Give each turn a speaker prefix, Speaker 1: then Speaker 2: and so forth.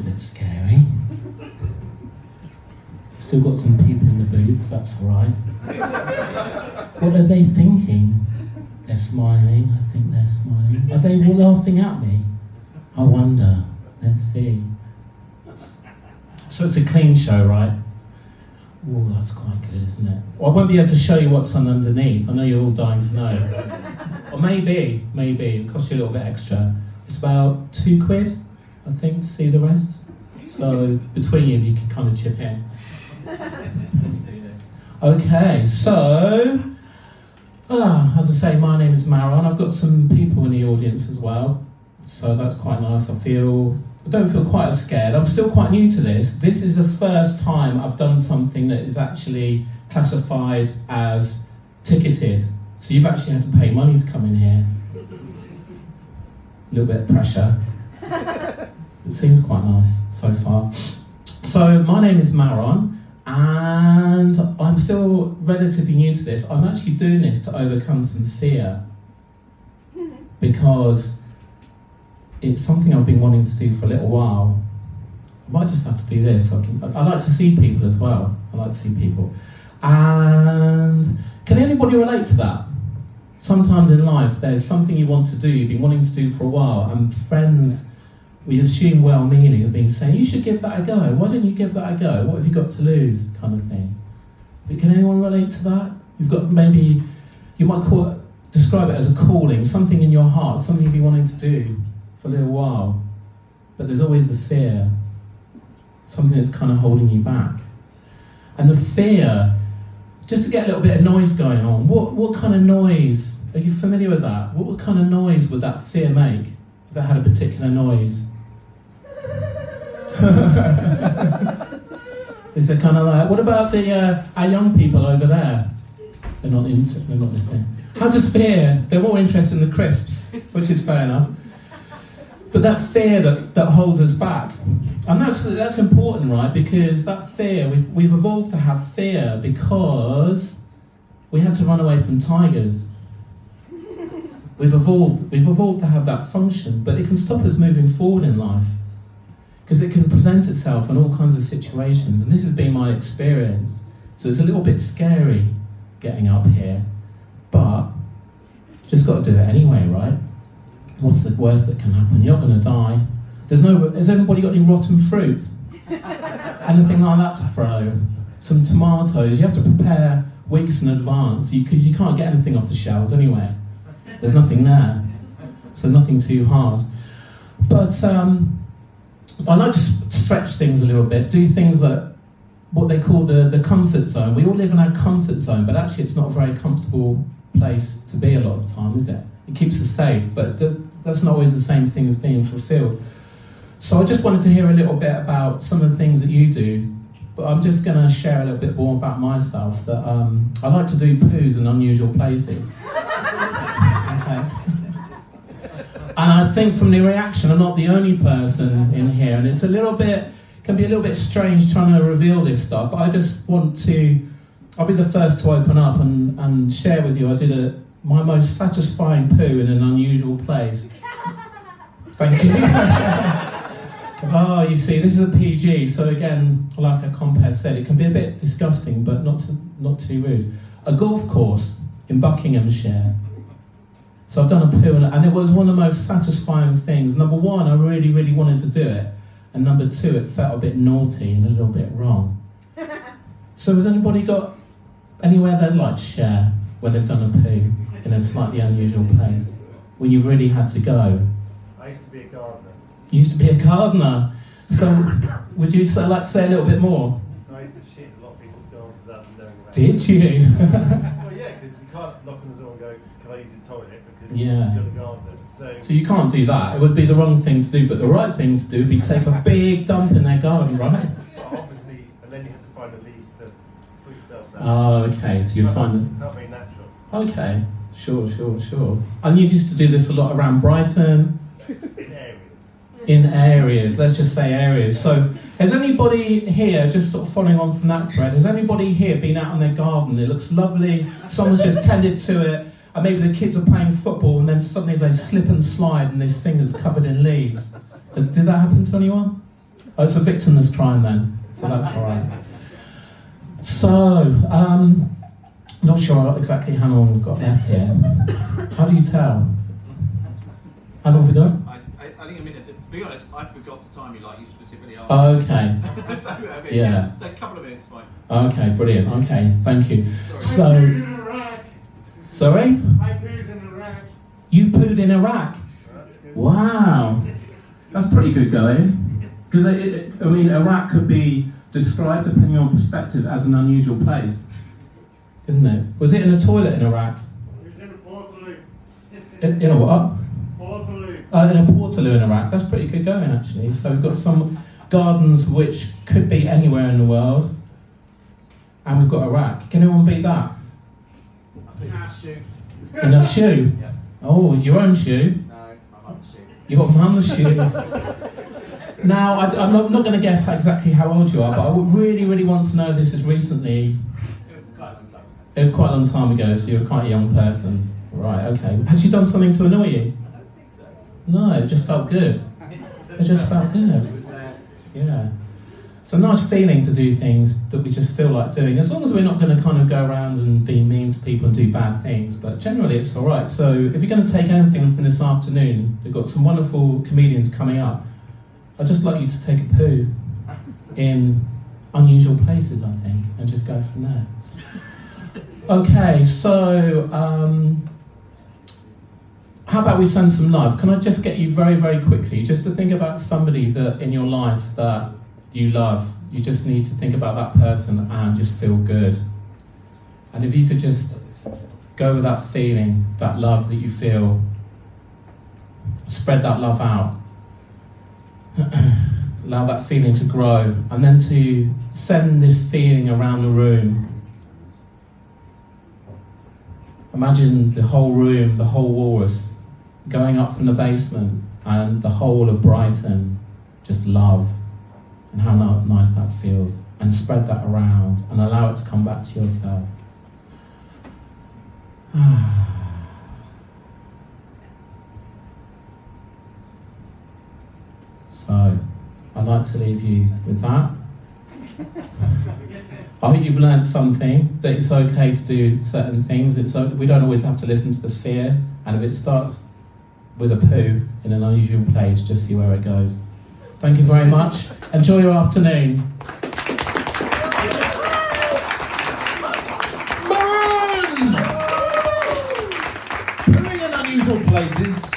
Speaker 1: bit scary. Still got some people in the booths, that's all right. What are they thinking? They're smiling, I think they're smiling. Are they all laughing at me? I wonder. Let's see. So it's a clean show, right? Oh, that's quite good, isn't it? Well, I won't be able to show you what's on underneath. I know you're all dying to know. Or maybe, it costs you a little bit extra. It's about £2, I think, to see the rest. So between you can kind of chip in. Do this. Okay, so, as I say, my name is Marrron. I've got some people in the audience as well. So that's quite nice. I don't feel quite as scared. I'm still quite new to this. This is the first time I've done something that is actually classified as ticketed. So you've actually had to pay money to come in here. A little bit of pressure. It seems quite nice so far. So my name is Marrron, and I'm still relatively new to this. I'm actually doing this to overcome some fear, because it's something I've been wanting to do for a little while. I might just have to do this. I like to see people as well. I like to see people. And can anybody relate to that? Sometimes in life there's something you want to do, you've been wanting to do for a while, and friends, we assume well-meaning, have been saying, you should give that a go. Why don't you give that a go? What have you got to lose? Kind of thing. Can anyone relate to that? You've got maybe, you might describe it as a calling, something in your heart, something you've been wanting to do for a little while, but there's always the fear, something that's kind of holding you back. And the fear, just to get a little bit of noise going on, what kind of noise, are you familiar with that? What kind of noise would that fear make if it had a particular noise? Is it kind of like, what about our young people over there? They're not listening. How does fear, they're more interested in the crisps, which is fair enough. But that fear that holds us back, and that's important, right? Because that fear, we've evolved to have fear because we had to run away from tigers. We've evolved to have that function, but it can stop us moving forward in life because it can present itself in all kinds of situations, and this has been my experience. So it's a little bit scary getting up here, but just got to do it anyway, right? What's the worst that can happen? You're not going to die. Has everybody got any rotten fruit? Anything like that to throw? Some tomatoes. You have to prepare weeks in advance because you can't get anything off the shelves anyway. There's nothing there. So nothing too hard. But I like to stretch things a little bit, do things that what they call the comfort zone. We all live in our comfort zone, but actually it's not a very comfortable place to be a lot of the time, is it? It keeps us safe, but that's not always the same thing as being fulfilled. So I just wanted to hear a little bit about some of the things that you do, but I'm just going to share a little bit more about myself, that I like to do poos in unusual places. Okay. And I think from the reaction, I'm not the only person in here, and it's can be a little bit strange trying to reveal this stuff, but I just I'll be the first to open up and share with you. I did my most satisfying poo in an unusual place. Thank you. Oh, you see, this is a PG, so again, like a compere said, it can be a bit disgusting, but not too rude. A golf course in Buckinghamshire. So I've done a poo, and it was one of the most satisfying things. Number one, I really, really wanted to do it, and number two, it felt a bit naughty and a little bit wrong. So has anybody got anywhere they'd like to share where they've done a poo in a slightly unusual place, when you really had to go?
Speaker 2: I used to be a gardener.
Speaker 1: You used to be a gardener. So would you like to say a little bit more?
Speaker 2: So I used to shit a lot of people's gardens without them knowing about it.
Speaker 1: Did you?
Speaker 2: Well, yeah, because you can't knock on the door and go, can I use the toilet? Because
Speaker 1: Yeah.
Speaker 2: you're the gardener.
Speaker 1: So you can't do that. It would be the wrong thing to do, but the right thing to do would be take a big dump in their garden, right?
Speaker 2: But obviously, and then you have to find the leaves to sort yourselves out.
Speaker 1: Oh, okay, so you'd find...
Speaker 2: Felt very natural.
Speaker 1: Okay, sure. And you used to do this a lot around Brighton? In areas, let's just say areas. So has anybody here, just sort of following on from that thread, has anybody here been out in their garden? It looks lovely, someone's just tended to it, and maybe the kids are playing football and then suddenly they slip and slide in this thing that's covered in leaves. Did that happen to anyone? Oh, it's a victimless crime then, so that's all right. So, not sure exactly how long we've got left here. How do you tell? How long have we got?
Speaker 3: I think a minute. To be honest, I forgot the time you specifically asked.
Speaker 1: Okay.
Speaker 3: So, I mean,
Speaker 1: Yeah.
Speaker 3: So a couple of minutes, fine.
Speaker 1: Okay, brilliant. Okay, thank you.
Speaker 2: I
Speaker 1: So,
Speaker 2: pooed in Iraq.
Speaker 1: sorry?
Speaker 2: I pooed in Iraq.
Speaker 1: You pooed in Iraq?
Speaker 2: That's good.
Speaker 1: Wow. That's pretty good going. Because, I mean, Iraq could be described, depending on perspective, as an unusual place. Isn't it? Was it in a toilet in Iraq?
Speaker 2: It was in a portaloo.
Speaker 1: In a what?
Speaker 2: Portaloo.
Speaker 1: In a portaloo in Iraq. That's pretty good going, actually. So we've got some gardens which could be anywhere in the world. And we've got Iraq. Can anyone beat that?
Speaker 3: In our shoe.
Speaker 1: In a shoe?
Speaker 3: Yeah.
Speaker 1: Oh, your own shoe?
Speaker 3: No, my mum's shoe.
Speaker 1: Your mum's shoe. Now, I'm not going to guess exactly how old you are, but I would really, really want to know this as recently.
Speaker 3: It was quite a long time ago.
Speaker 1: It was quite a long time ago, so you're quite a young person. Right, okay. Had you done something to annoy you?
Speaker 3: I don't think so.
Speaker 1: No, it just felt good. It just felt good.
Speaker 3: It was there.
Speaker 1: Yeah. It's a nice feeling to do things that we just feel like doing, as long as we're not going to kind of go around and be mean to people and do bad things, but generally it's all right. So if you're going to take anything from this afternoon, we've got some wonderful comedians coming up. I'd just like you to take a poo in unusual places, I think, and just go from there. Okay, so how about we send some love? Can I just get you very, very quickly, just to think about somebody that in your life that you love. You just need to think about that person and just feel good. And if you could just go with that feeling, that love that you feel, spread that love out. Allow that feeling to grow, and then to send this feeling around the room. Imagine the whole room, the whole Walrus, going up from the basement, and the whole of Brighton, just love, and how nice that feels, and spread that around, and allow it to come back to yourself. So, I'd like to leave you with that. I hope you've learned something, that it's okay to do certain things. We don't always have to listen to the fear, and if it starts with a poo in an unusual place, just see where it goes. Thank you very much. Enjoy your afternoon. Marrron! Pooing in unusual places.